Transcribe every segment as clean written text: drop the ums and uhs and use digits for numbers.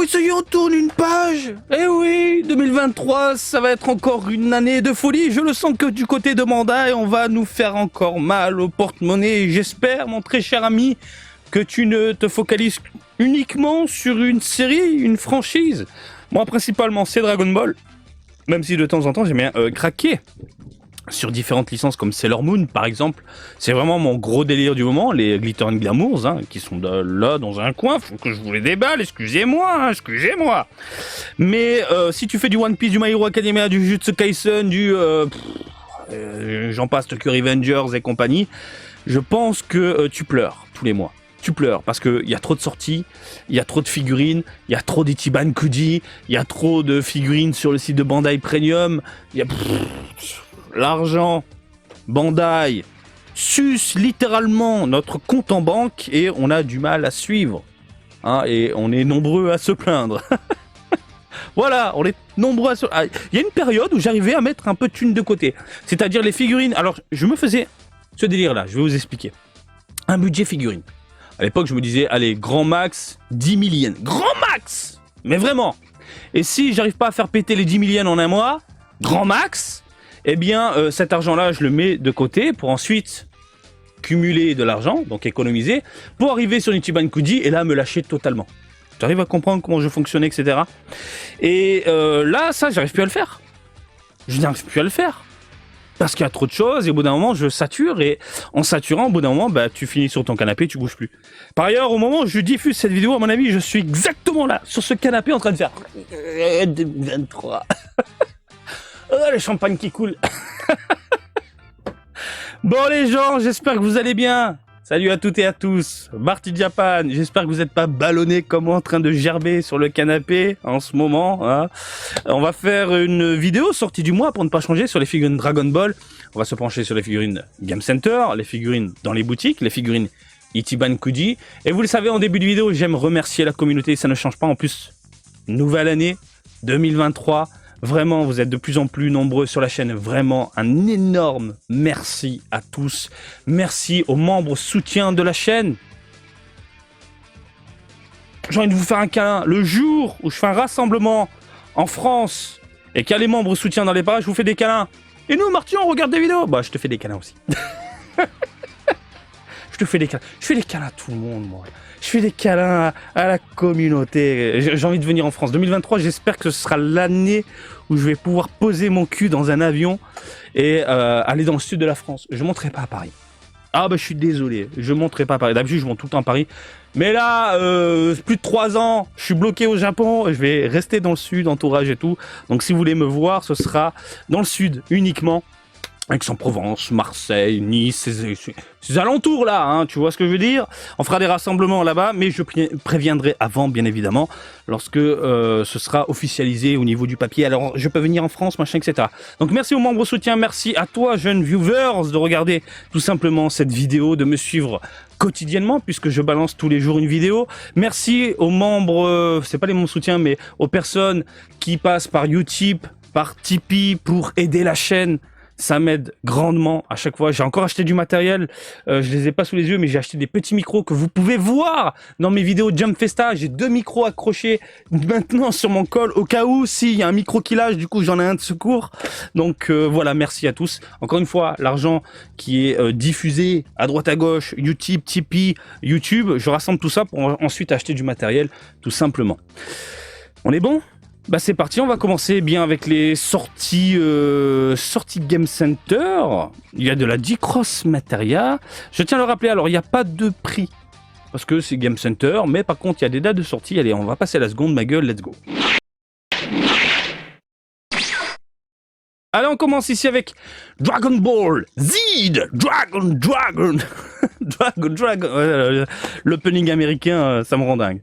ça y est, on tourne une page. Eh oui, 2023, ça va être encore une année de folie. Je le sens que du côté de Bandai, on va nous faire encore mal au porte-monnaie. J'espère, mon très cher ami, que tu ne te focalises uniquement sur une série, une franchise. Moi, principalement, c'est Dragon Ball. Même si de temps en temps, j'aime bien craquer sur différentes licences comme Sailor Moon, par exemple. C'est vraiment mon gros délire du moment, les Glitter and Glamours, hein, qui sont là dans un coin. Faut que je vous les déballe, excusez-moi, excusez-moi. Mais si tu fais du One Piece, du My Hero Academia, du Jujutsu Kaisen, j'en passe, Tokyo Revengers et compagnie, je pense que tu pleures tous les mois. Tu pleures parce qu'il y a trop de sorties, il y a trop de figurines, il y a trop d'Ichiban Kuji, il y a trop de figurines sur le site de Bandai Premium, il y a l'argent. Bandai suce littéralement notre compte en banque et on a du mal à suivre. Hein, et on est nombreux à se plaindre. Voilà, on est nombreux à se... Il y a une période où j'arrivais à mettre un peu de thunes de côté. C'est-à-dire les figurines. Alors, je me faisais ce délire-là, je vais vous expliquer. Un budget figurine. À l'époque, je me disais, allez, grand max, 10 000 yens. Grand max! Mais vraiment. Et si j'arrive pas à faire péter les 10 000 yens en un mois, grand max, eh bien, cet argent-là, je le mets de côté pour ensuite cumuler de l'argent, donc économiser, pour arriver sur Ichiban Kuji et là, me lâcher totalement. Tu arrives à comprendre comment je fonctionnais, etc. Et là, ça, j'arrive plus à le faire. Je n'arrive plus à le faire. Parce qu'il y a trop de choses et au bout d'un moment je sature et en saturant au bout d'un moment bah, tu finis sur ton canapé et tu bouges plus. Par ailleurs au moment où je diffuse cette vidéo à mon avis je suis exactement là sur ce canapé en train de faire 2023. Oh le champagne qui coule. Bon les gens j'espère que vous allez bien. Salut à toutes et à tous, Marty Japan, j'espère que vous n'êtes pas ballonnés comme moi en train de gerber sur le canapé en ce moment. Hein. On va faire une vidéo sortie du mois pour ne pas changer sur les figurines Dragon Ball. On va se pencher sur les figurines Game Center, les figurines dans les boutiques, les figurines Ichiban Kuji. Et vous le savez en début de vidéo, j'aime remercier la communauté, ça ne change pas. En plus, nouvelle année 2023. Vraiment, vous êtes de plus en plus nombreux sur la chaîne. Vraiment, un énorme merci à tous. Merci aux membres soutiens de la chaîne. J'ai envie de vous faire un câlin. Le jour où je fais un rassemblement en France et qu'il y a les membres soutiens dans les parages, je vous fais des câlins. Et nous, Marty, on regarde des vidéos. Bah, je te fais des câlins aussi. Je te fais des câlins. Je fais des câlins à tout le monde, moi. Je fais des câlins à la communauté. J'ai envie de venir en France. 2023, j'espère que ce sera l'année où je vais pouvoir poser mon cul dans un avion et aller dans le sud de la France. Je ne monterai pas à Paris. Ah bah je suis désolé, je ne monterai pas à Paris. D'habitude, je monte tout le temps à Paris. Mais là, plus de 3 ans, je suis bloqué au Japon. Je vais rester dans le sud, entourage et tout. Donc si vous voulez me voir, ce sera dans le sud uniquement. Aix-en-Provence, Marseille, Nice, ces alentours là, hein, tu vois ce que je veux dire. On fera des rassemblements là-bas, mais je préviendrai avant, bien évidemment, lorsque ce sera officialisé au niveau du papier. Alors, je peux venir en France, machin, etc. Donc, merci aux membres soutiens, merci à toi, jeunes viewers, de regarder tout simplement cette vidéo, de me suivre quotidiennement, puisque je balance tous les jours une vidéo. Merci aux membres, c'est pas les membres soutiens, mais aux personnes qui passent par Utip, par Tipeee pour aider la chaîne. Ça m'aide grandement à chaque fois. J'ai encore acheté du matériel. Je les ai pas sous les yeux, mais j'ai acheté des petits micros que vous pouvez voir dans mes vidéos Jump Festa. J'ai 2 micros accrochés maintenant sur mon col au cas où s'il y a un micro qui lâche. Du coup, j'en ai un de secours. Donc voilà, merci à tous. Encore une fois, l'argent qui est diffusé à droite à gauche, Utip, Tipeee, YouTube, je rassemble tout ça pour ensuite acheter du matériel, tout simplement. On est bon ? Bah c'est parti, on va commencer bien avec les sorties Game Center. Il y a de la D-Cross Materia. Je tiens à le rappeler, alors il n'y a pas de prix, parce que c'est Game Center, mais par contre il y a des dates de sortie. Allez, on va passer à la seconde, ma gueule, let's go. Allez, on commence ici avec Dragon Ball Z, Dragon. L'opening américain, ça me rend dingue.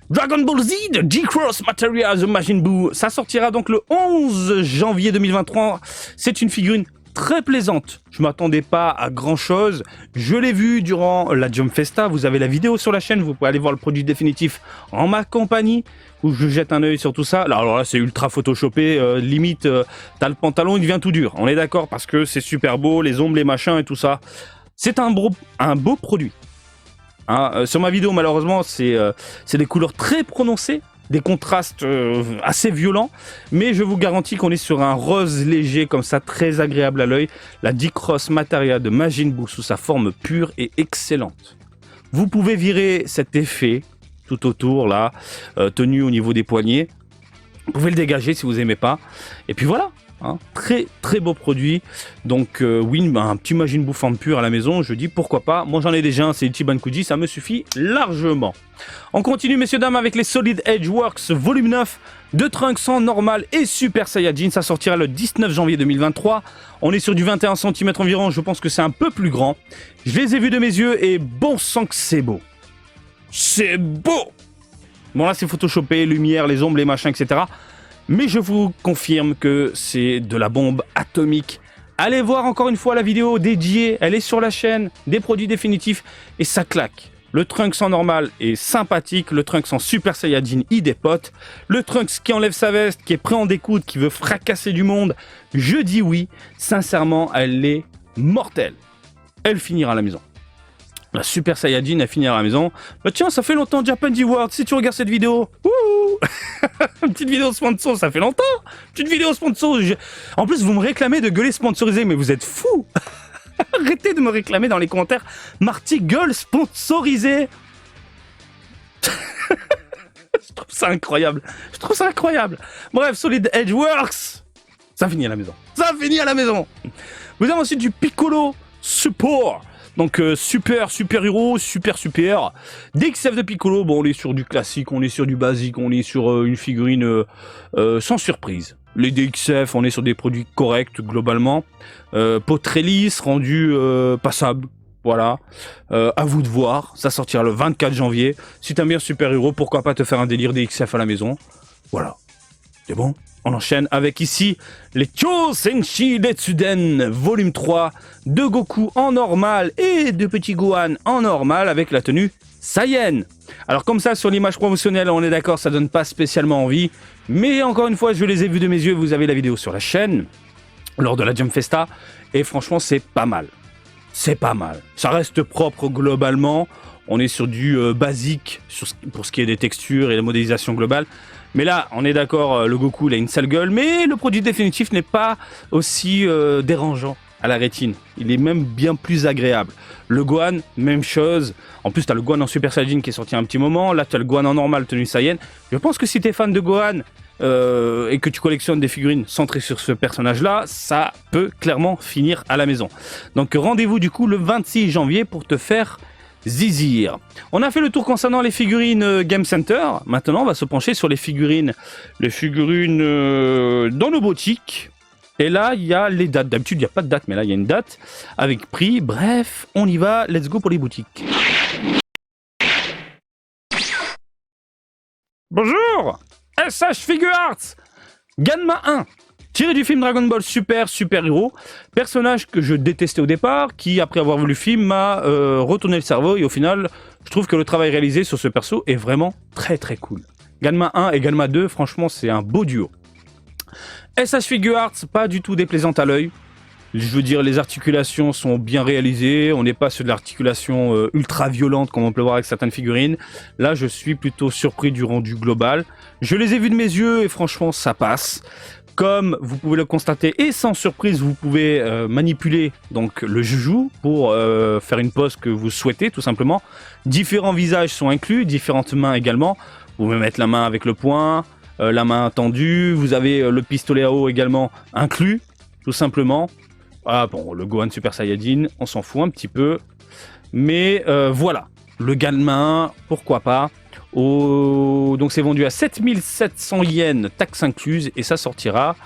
Dragon Ball Z de D-Cross Materia The Majin Buu. Ça sortira donc le 11 janvier 2023. C'est une figurine très plaisante. Je m'attendais pas à grand chose. Je l'ai vu durant la Jump Festa. Vous avez la vidéo sur la chaîne. Vous pouvez aller voir le produit définitif en ma compagnie où je jette un œil sur tout ça. Alors là, c'est ultra photoshopé. Limite, t'as le pantalon, il devient tout dur. On est d'accord parce que c'est super beau, les ombres, les machins et tout ça. C'est un beau produit. Hein, sur ma vidéo, malheureusement, c'est des couleurs très prononcées. des contrastes assez violents, mais je vous garantis qu'on est sur un rose léger comme ça, très agréable à l'œil. La Dicros Materia de Majin Buu sous sa forme pure est excellente. Vous pouvez virer cet effet tout autour là, tenu au niveau des poignets. Vous pouvez le dégager si vous aimez pas. Et puis voilà. Hein, très très beau produit. Donc oui, un petit Majin Buu forme pure à la maison, je dis pourquoi pas. Moi j'en ai déjà un, c'est Ichiban Kuji, ça me suffit largement. On continue messieurs dames avec les Solid Edge Works volume 9 de Trunks en normal et Super Saiyajin. Ça sortira le 19 janvier 2023. On est sur du 21 cm environ, je pense que c'est un peu plus grand. Je les ai vus de mes yeux et bon sang que c'est beau. C'est beau. Bon là c'est photoshopé, lumière, les ombres, les machins, etc. Mais je vous confirme que c'est de la bombe atomique. Allez voir encore une fois la vidéo dédiée, elle est sur la chaîne, des produits définitifs, et ça claque. Le Trunks en normal est sympathique, le Trunks en Super Saiyajin il dépote, le Trunks qui enlève sa veste, qui est prêt en découdre, qui veut fracasser du monde, je dis oui, sincèrement elle est mortelle. Elle finira à la maison. La Super Saiyajin a fini à la maison. Bah tiens, ça fait longtemps Japan D-World, si tu regardes cette vidéo. Wouhou. Une petite vidéo sponsor, ça fait longtemps. Petite vidéo sponsor. En plus, vous me réclamez de gueuler sponsorisé, mais vous êtes fous. Arrêtez de me réclamer dans les commentaires. Marty gueule sponsorisé. Je trouve ça incroyable. Je trouve ça incroyable. Bref, Solid Edge Works. Ça finit à la maison. Ça finit à la maison. Vous avez ensuite du Piccolo Support. Donc super héros, super. DXF de Piccolo, bon on est sur du classique, on est sur du basique, on est sur une figurine sans surprise. Les DXF, on est sur des produits corrects globalement. Peau très lisse, rendu passable. Voilà. À vous de voir, ça sortira le 24 janvier. Si t'aimes bien super héros, pourquoi pas te faire un délire DXF à la maison. Voilà. C'est bon? On enchaîne avec ici les Chosenshi Detsuden volume 3 de Goku en normal et de Petit Gohan en normal avec la tenue Saiyan. Alors comme ça sur l'image promotionnelle on est d'accord, ça donne pas spécialement envie, mais encore une fois je les ai vus de mes yeux, vous avez la vidéo sur la chaîne lors de la Jump Festa et franchement c'est pas mal. C'est pas mal. Ça reste propre globalement, on est sur du basique pour ce qui est des textures et la modélisation globale. Mais là, on est d'accord, le Goku, il a une sale gueule, mais le produit définitif n'est pas aussi dérangeant à la rétine. Il est même bien plus agréable. Le Gohan, même chose. En plus, tu as le Gohan en Super Saiyajin qui est sorti un petit moment. Là, tu as le Gohan en normal, tenue Saiyan. Je pense que si tu es fan de Gohan et que tu collectionnes des figurines centrées sur ce personnage-là, ça peut clairement finir à la maison. Donc, rendez-vous du coup le 26 janvier pour te faire zizir. On a fait le tour concernant les figurines Game Center. Maintenant, on va se pencher sur les figurines dans nos boutiques. Et là, il y a les dates. D'habitude, il n'y a pas de date, mais là, il y a une date avec prix. Bref, on y va. Let's go pour les boutiques. Bonjour, SH Figure Arts, Ganma 1. Tiré du film Dragon Ball Super Héros, personnage que je détestais au départ, qui après avoir vu le film m'a retourné le cerveau et au final, je trouve que le travail réalisé sur ce perso est vraiment très cool. Ganma 1 et Ganma 2, franchement c'est un beau duo. SH Figure Arts, pas du tout déplaisante à l'œil. Je veux dire, les articulations sont bien réalisées, on n'est pas sur de l'articulation ultra violente comme on peut le voir avec certaines figurines. Là, je suis plutôt surpris du rendu global. Je les ai vus de mes yeux et franchement, ça passe. Comme vous pouvez le constater, et sans surprise, vous pouvez manipuler donc le joujou pour faire une pose que vous souhaitez, tout simplement. Différents visages sont inclus, différentes mains également. Vous pouvez mettre la main avec le poing, la main tendue. Vous avez le pistolet à eau également inclus, tout simplement. Ah bon, le Gohan Super Saiyajin, on s'en fout un petit peu. Mais voilà, le Ganma, pourquoi pas. Donc c'est vendu à 7700 yens, taxe incluse, et ça sortira.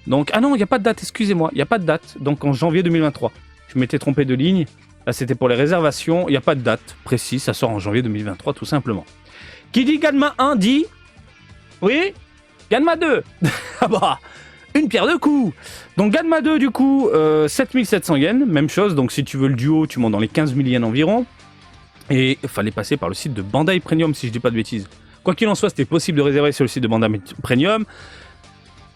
Donc, ah non, il n'y a pas de date, excusez-moi, il n'y a pas de date. Donc en janvier 2023. Je m'étais trompé de ligne. Là, c'était pour les réservations. Il n'y a pas de date précise, ça sort en janvier 2023, tout simplement. Qui dit Ganma 1 dit... Oui, Ganma 2. Ah bah, une pierre deux coups. Donc Ganma 2, du coup, 7700 yens, même chose. Donc si tu veux le duo, tu montes dans les 15 000 yens environ. Et il fallait passer par le site de Bandai Premium, si je dis pas de bêtises. Quoi qu'il en soit, c'était possible de réserver sur le site de Bandai Premium.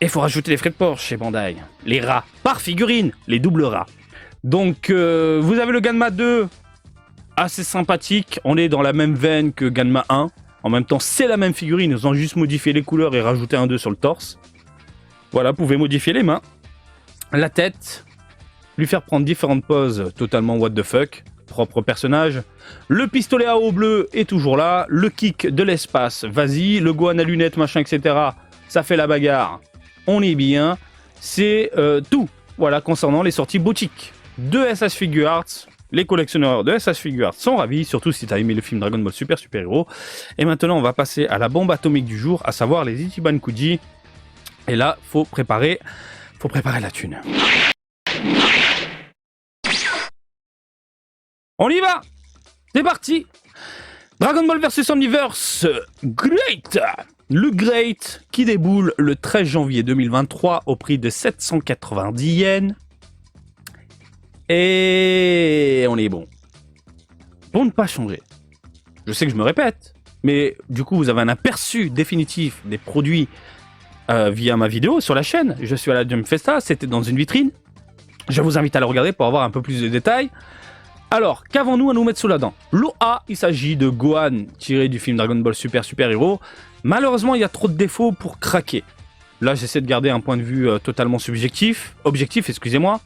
Et il faut rajouter les frais de port chez Bandai. Les rats par figurine, les doubles rats. Donc, vous avez le Ganma 2, assez sympathique. On est dans la même veine que Ganma 1. En même temps, c'est la même figurine, ils ont juste modifié les couleurs et rajouté un 2 sur le torse. Voilà, vous pouvez modifier les mains, la tête, lui faire prendre différentes poses totalement what the fuck, propre personnage. Le pistolet à eau bleu est toujours là, le kick de l'espace, vas-y, le Gohan à lunettes, machin, etc. Ça fait la bagarre, on est bien. C'est tout, voilà, concernant les sorties boutiques de SS Figure Arts. Les collectionneurs de SS Figure Arts sont ravis, surtout si tu as aimé le film Dragon Ball Super Super Hero. Et maintenant, on va passer à la bombe atomique du jour, à savoir les Ichiban Kuji. Et là, faut préparer la thune. On y va! C'est parti! Dragon Ball vs Omniverse Great! Le Great qui déboule le 13 janvier 2023 au prix de 790 yens. Et on est bon. Pour ne pas changer. Je sais que je me répète, mais du coup, vous avez un aperçu définitif des produits via ma vidéo sur la chaîne. Je suis à la Jump Festa, c'était dans une vitrine. Je vous invite à la regarder pour avoir un peu plus de détails. Alors, qu'avons-nous à nous mettre sous la dent? L'OA, il s'agit de Gohan tiré du film Dragon Ball Super Super Hero. Malheureusement, il y a trop de défauts pour craquer. Là, j'essaie de garder un point de vue totalement objectif, excusez-moi.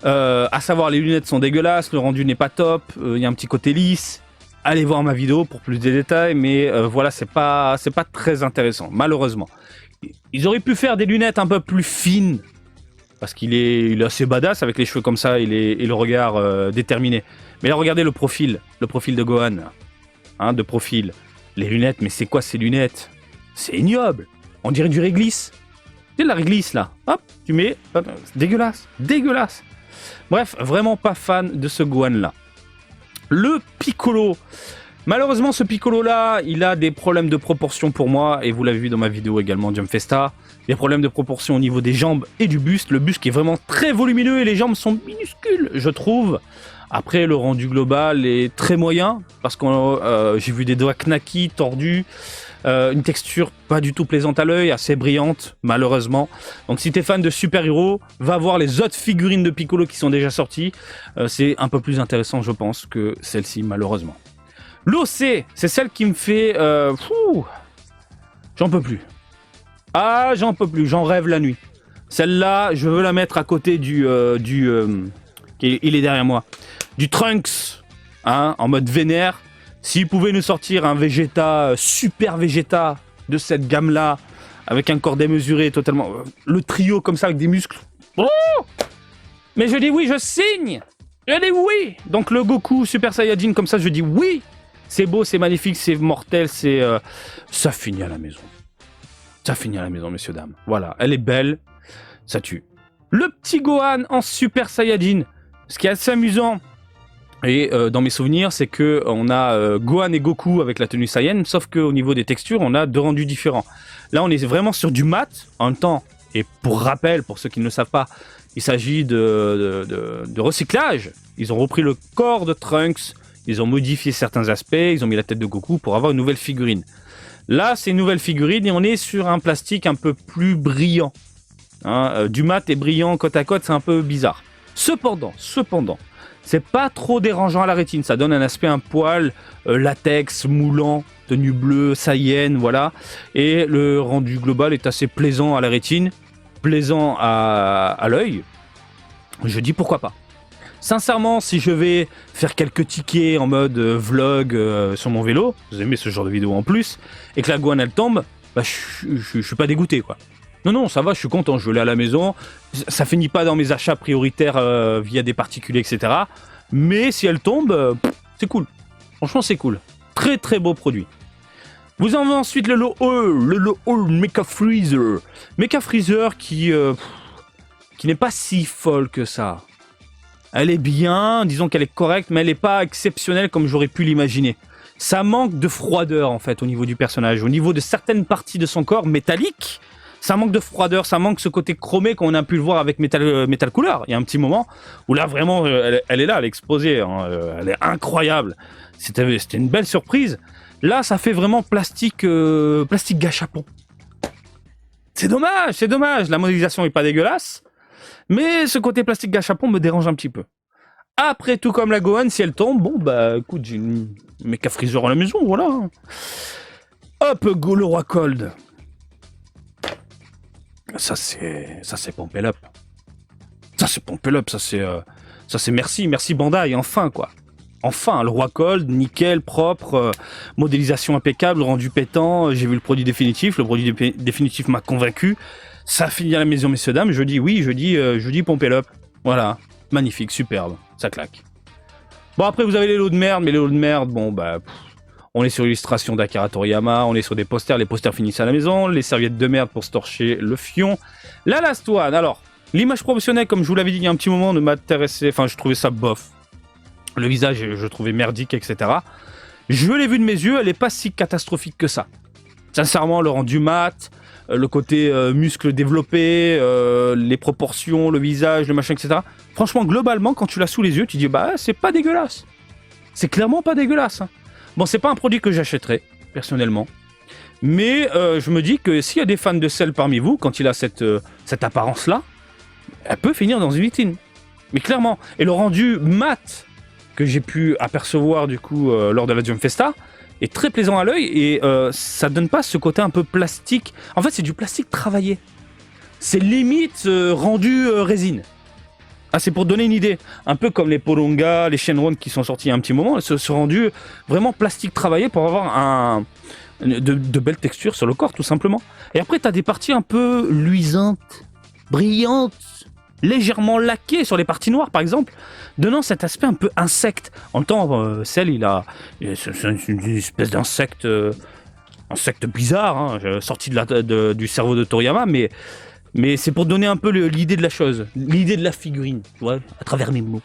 À savoir, les lunettes sont dégueulasses, le rendu n'est pas top, il y a un petit côté lisse. Allez voir ma vidéo pour plus de détails, mais voilà, c'est pas très intéressant, malheureusement. Ils auraient pu faire des lunettes un peu plus fines, parce qu'il est assez badass avec les cheveux comme ça et le regard déterminé. Mais là, regardez le profil de Gohan, hein, de profil. Les lunettes, mais c'est quoi ces lunettes? C'est ignoble. On dirait du réglisse. C'est de la réglisse là. Hop, tu mets. Hop, dégueulasse, dégueulasse. Bref, vraiment pas fan de ce Gohan là. Le Piccolo. Malheureusement, ce Piccolo-là, il a des problèmes de proportion pour moi, et vous l'avez vu dans ma vidéo également, Jump Festa. Des problèmes de proportion au niveau des jambes et du buste. Le buste qui est vraiment très volumineux et les jambes sont minuscules, je trouve. Après, le rendu global est très moyen, parce que j'ai vu des doigts knacky, tordus, une texture pas du tout plaisante à l'œil, assez brillante, malheureusement. Donc si t'es fan de Super Hero, va voir les autres figurines de Piccolo qui sont déjà sorties. C'est un peu plus intéressant, je pense, que celle-ci, malheureusement. L'OC, c'est celle qui me fait... j'en peux plus. Ah, j'en peux plus, j'en rêve la nuit. Celle-là, je veux la mettre à côté il est derrière moi. Du Trunks, hein, en mode vénère. S'il pouvait nous sortir un Vegeta, super Vegeta de cette gamme-là, avec un corps démesuré totalement... le trio comme ça, avec des muscles. Oh, mais je dis oui, je signe. Je dis oui. Donc le Goku Super Saiyajin comme ça, je dis oui. C'est beau, c'est magnifique, c'est mortel, c'est... ça finit à la maison. Ça finit à la maison, messieurs, dames. Voilà, elle est belle, ça tue. Le petit Gohan en Super Saiyajin. Ce qui est assez amusant, et dans mes souvenirs, c'est que on a Gohan et Goku avec la tenue Saiyan, sauf qu'au niveau des textures, on a deux rendus différents. Là, on est vraiment sur du mat, en même temps, et pour rappel, pour ceux qui ne le savent pas, il s'agit de recyclage. Ils ont repris le corps de Trunks, ils ont modifié certains aspects, ils ont mis la tête de Goku pour avoir une nouvelle figurine. Là, c'est une nouvelle figurine et on est sur un plastique un peu plus brillant. Hein, du mat et brillant côte à côte, c'est un peu bizarre. Cependant, c'est pas trop dérangeant à la rétine. Ça donne un aspect un poil latex, moulant, tenue bleue, Saiyan, voilà. Et le rendu global est assez plaisant à la rétine, plaisant à l'œil. Je dis pourquoi pas. Sincèrement, si je vais faire quelques tickets en mode vlog sur mon vélo, vous aimez ce genre de vidéo en plus, et que la Gohan elle tombe, bah, je suis pas dégoûté quoi. Non, ça va, je suis content, je l'ai à la maison, ça finit pas dans mes achats prioritaires via des particuliers, etc. Mais si elle tombe, c'est cool. Franchement, c'est cool. Très très beau produit. Vous en avez ensuite le lot Mecha Freezer. Mecha Freezer qui n'est pas si folle que ça. Elle est bien, disons qu'elle est correcte, mais elle n'est pas exceptionnelle comme j'aurais pu l'imaginer. Ça manque de froideur en fait au niveau du personnage, au niveau de certaines parties de son corps métallique. Ça manque de froideur, ça manque ce côté chromé qu'on a pu le voir avec Metal Cooler. Il y a un petit moment où là vraiment, elle est là, elle est exposée, hein, elle est incroyable. C'était une belle surprise. Là, ça fait vraiment plastique gâchapon. C'est dommage. La modélisation est pas dégueulasse. Mais ce côté plastique gâchapon me dérange un petit peu. Après, tout comme la Gohan, si elle tombe, bon bah écoute, j'ai une Mecha Freezer à la maison, voilà. Hop, go le roi Cold. Ça c'est Pompel Up. Ça c'est Pompel Up, ça c'est merci Bandai, enfin quoi. Enfin, le roi Cold, nickel, propre, modélisation impeccable, rendu pétant, j'ai vu le produit définitif définitif m'a convaincu. Ça finit à la maison, messieurs, dames, je dis oui, je dis Pompel Up. Voilà, magnifique, superbe, ça claque. Bon, après vous avez les lots de merde, mais les lots de merde, bon bah... on est sur l'illustration d'Akira Toriyama, on est sur des posters, les posters finissent à la maison, les serviettes de merde pour se torcher le fion. La Last One, alors, l'image promotionnelle, comme je vous l'avais dit il y a un petit moment, ne m'intéressait, enfin je trouvais ça bof. Le visage, je trouvais merdique, etc. Je l'ai vu de mes yeux, elle est pas si catastrophique que ça. Sincèrement, le rendu mat, le côté muscle développé, les proportions, le visage, le machin, etc. Franchement, globalement, quand tu l'as sous les yeux, tu dis, bah, c'est pas dégueulasse. C'est clairement pas dégueulasse. Hein. Bon, c'est pas un produit que j'achèterais, personnellement. Mais je me dis que s'il y a des fans de sel parmi vous, quand il a cette apparence-là, elle peut finir dans une vitrine. Mais clairement. Et le rendu mat que j'ai pu apercevoir, du coup, lors de la Jump Festa, est très plaisant à l'œil et ça donne pas ce côté un peu plastique. En fait, c'est du plastique travaillé. C'est limite rendu résine. Ah, c'est pour donner une idée. Un peu comme les Polonga, les Shenron qui sont sortis il y a un petit moment, ce rendu vraiment plastique travaillé pour avoir de belles textures sur le corps, tout simplement. Et après, tu as des parties un peu luisantes, brillantes, légèrement laquées sur les parties noires, par exemple, donnant cet aspect un peu insecte. En même temps, Cell, c'est une espèce d'insecte insecte bizarre, hein, sorti du cerveau de Toriyama, mais c'est pour donner un peu l'idée de la chose, l'idée de la figurine, tu vois, à travers mes mots.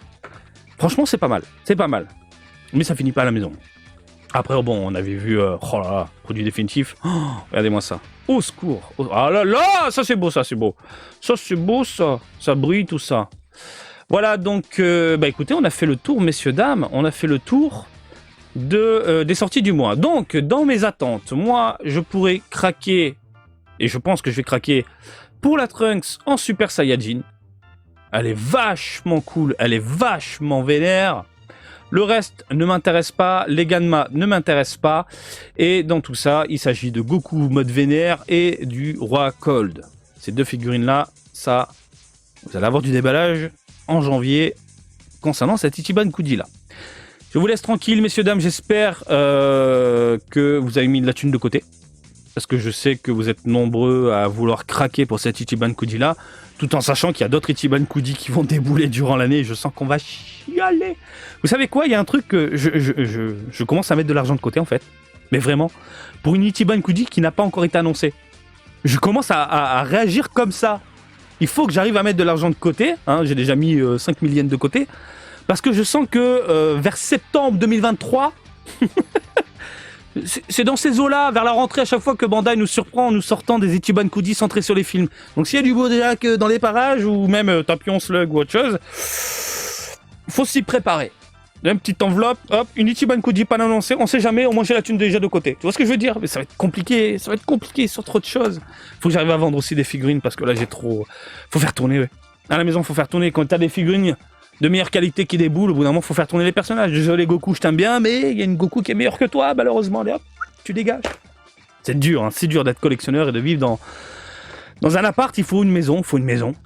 Franchement, c'est pas mal. Mais ça finit pas à la maison. Après, bon, on avait vu, oh là là, produit définitif. Oh, regardez-moi ça. Au secours. Ah là là, ça c'est beau. Ça c'est beau, ça. Ça brille, tout ça. Voilà, donc, bah écoutez, on a fait le tour, messieurs, dames. On a fait le tour des sorties du mois. Donc, dans mes attentes, moi, je pourrais craquer, et je pense que je vais craquer pour la Trunks en Super Saiyajin. Elle est vachement cool, elle est vachement vénère. Le reste ne m'intéresse pas, les Ganma ne m'intéressent pas. Et dans tout ça, il s'agit de Goku mode vénère et du Roi Cold. Ces deux figurines-là, ça, vous allez avoir du déballage en janvier concernant cette Ichiban Kuji-là. Je vous laisse tranquille, messieurs, dames. J'espère que vous avez mis de la thune de côté. Parce que je sais que vous êtes nombreux à vouloir craquer pour cette Ichiban Kuji-là, tout en sachant qu'il y a d'autres Ichiban Kuji qui vont débouler durant l'année, et je sens qu'on va chialer. Vous savez quoi, il y a un truc que je commence à mettre de l'argent de côté, en fait. Mais vraiment, pour une Ichiban Kuji qui n'a pas encore été annoncée. Je commence à réagir comme ça. Il faut que j'arrive à mettre de l'argent de côté, hein, j'ai déjà mis 5 000 yens de côté, parce que je sens que vers septembre 2023... C'est dans ces eaux-là, vers la rentrée, à chaque fois que Bandai nous surprend en nous sortant des Ichiban Kuji centrés sur les films. Donc s'il y a du beau déjà que dans les parages, ou même Tapion Slug ou autre chose, faut s'y préparer. Une petite enveloppe, hop, une Ichiban Kuji pas annoncée, on sait jamais, au moins j'ai la thune déjà de côté. Tu vois ce que je veux dire? Mais ça va être compliqué sur trop de choses. Faut que j'arrive à vendre aussi des figurines, parce que là j'ai trop... Faut faire tourner, ouais. À la maison, faut faire tourner. Quand t'as des figurines de meilleure qualité qui déboule, au bout d'un moment, faut faire tourner les personnages. Désolé Goku, je t'aime bien, mais il y a une Goku qui est meilleure que toi, malheureusement. Allez hop, tu dégages. C'est dur, hein, c'est dur d'être collectionneur et de vivre dans un appart. Il faut une maison, Tu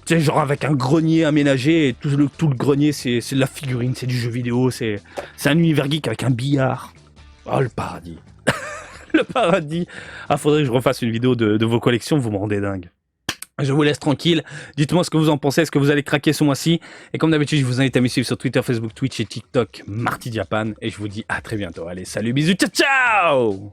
sais, genre avec un grenier aménagé, et tout le grenier, c'est de la figurine, c'est du jeu vidéo, c'est un univers geek avec un billard. Oh, le paradis. Le paradis. Ah, faudrait que je refasse une vidéo de vos collections, vous me rendez dingue. Je vous laisse tranquille. Dites-moi ce que vous en pensez. Est-ce que vous allez craquer ce mois-ci? Et comme d'habitude, je vous invite à me suivre sur Twitter, Facebook, Twitch et TikTok, Marty Japan. Et je vous dis à très bientôt. Allez, salut, bisous, ciao, ciao!